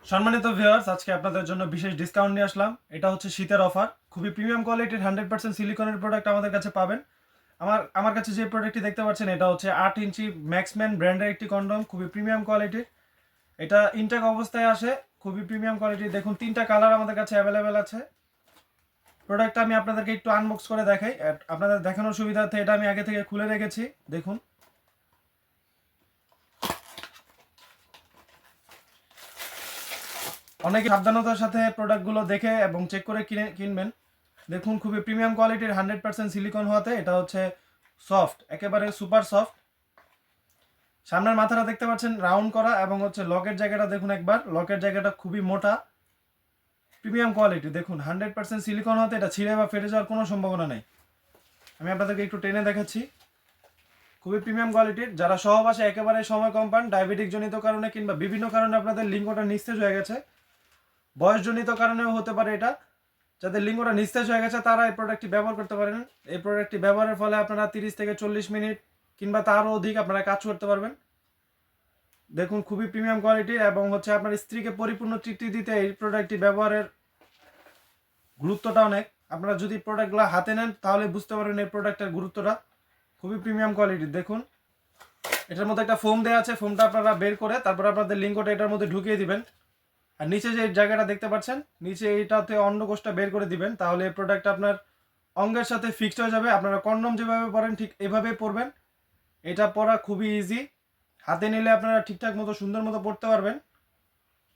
সম্মানিত ভিউয়ার্স, আজকে আপনাদের জন্য বিশেষ ডিসকাউন্ট নিয়ে আসলাম। এটা হচ্ছে শীতের অফার। খুবই প্রিমিয়াম কোয়ালিটির 100% সিলিকনের প্রোডাক্ট আমাদের কাছে পাবেন। আমার কাছে যে প্রোডাক্টটি দেখতে পাচ্ছেন এটা হচ্ছে 8 ইঞ্চি ম্যাক্সম্যান ব্র্যান্ডের একটি কন্ডম, খুবই প্রিমিয়াম কোয়ালিটির। এটা ইনটেক অবস্থায় আসে, খুবই প্রিমিয়াম কোয়ালিটির। দেখুন 3টা কালার আমাদের কাছে অ্যাভেলেবেল আছে। প্রোডাক্টটা আমি আপনাদেরকে একটু আনবক্স করে দেখাই। আপনাদের দেখানোর সুবিধার্থে এটা আমি আগে থেকে খুলে রেখেছি। দেখুন, অনেকে সাবধানতার সাথে প্রোডাক্টগুলো দেখে এবং চেক করে কিনবেন। দেখুন, খুবই প্রিমিয়াম কোয়ালিটির 100% সিলিকন হওয়াতে এটা হচ্ছে সফট, একেবারে সুপার সফট। সামনের মাথাটা দেখতে পাচ্ছেন রাউন্ড করা, এবং হচ্ছে লকের জায়গাটা দেখুন একবার, লকের জায়গাটা খুবই মোটা, প্রিমিয়াম কোয়ালিটি। দেখুন 100% সিলিকন হতে এটা ছিঁড়ে বা ফেটে যাওয়ার কোনো সম্ভাবনা নেই। আমি আপনাদেরকে একটু টেনে দেখাচ্ছি। খুবই প্রিমিয়াম কোয়ালিটির। যারা সহবাসে একেবারে সময় কম পান, ডায়াবেটিক জনিত কারণে কিংবা বিভিন্ন কারণে আপনাদের লিঙ্গটা নিস্তেজ হয়ে গেছে, বয়সজনিত কারণেও হতে পারে এটা, যাদের লিঙ্গটা নিস্তেজ হয়ে গেছে তারা এই প্রোডাক্টটি ব্যবহার করতে পারেন। এই প্রোডাক্টটি ব্যবহারের ফলে আপনারা 30 থেকে 40 মিনিট কিংবা তারও অধিক আপনারা কাজ করতে পারবেন। দেখুন, খুবই প্রিমিয়াম কোয়ালিটি, এবং হচ্ছে আপনার স্ত্রীকে পরিপূর্ণ তৃপ্তি দিতে এই প্রোডাক্টটি ব্যবহারের গুরুত্বটা অনেক। আপনারা যদি প্রোডাক্টগুলো হাতে নেন তাহলে বুঝতে পারবেন এই প্রোডাক্টের গুরুত্বটা। খুবই প্রিমিয়াম কোয়ালিটি। দেখুন, এটার মধ্যে একটা ফোম দেওয়া আছে, ফোমটা আপনারা বের করে তারপর আপনাদের লিঙ্গটা এটার মধ্যে ঢুকিয়ে দিবেন। আর নিচে যে জায়গাটা দেখতে পাচ্ছেন, নিচে এইটাতে অন্ডকোষটা বের করে দিবেন, তাহলে এই প্রোডাক্টটা আপনার অঙ্গের সাথে ফিক্সড হয়ে যাবে। আপনারা কন্ডম যেভাবে পরেন ঠিক এভাবেই পরবেন। এটা পরা খুবই ইজি, হাতে নিলে আপনারা ঠিকঠাক মতো সুন্দর মতো পড়তে পারবেন।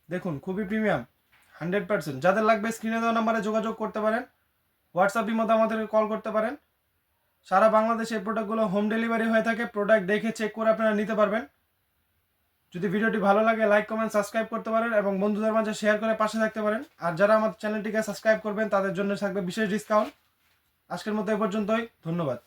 দেখুন, খুবই প্রিমিয়াম 100%। যাদের লাগবে স্ক্রিনে দেওয়া নাম্বারে যোগাযোগ করতে পারেন, হোয়াটসঅ্যাপের মধ্যে আমাদেরকে কল করতে পারেন। সারা বাংলাদেশে এই প্রোডাক্টগুলো হোম ডেলিভারি হয়ে থাকে। প্রোডাক্ট দেখে চেক করে আপনারা নিতে পারবেন। যদি ভিডিওটি ভালো লাগে লাইক কমেন্ট সাবস্ক্রাইব করতে পারেন এবং বন্ধুদের মাঝে শেয়ার করে পাশে থাকতে পারেন। আর যারা আমার চ্যানেলটিকে সাবস্ক্রাইব করবেন তাদের জন্য থাকবে বিশেষ ডিসকাউন্ট। আজকের মতো এ পর্যন্তই, ধন্যবাদ।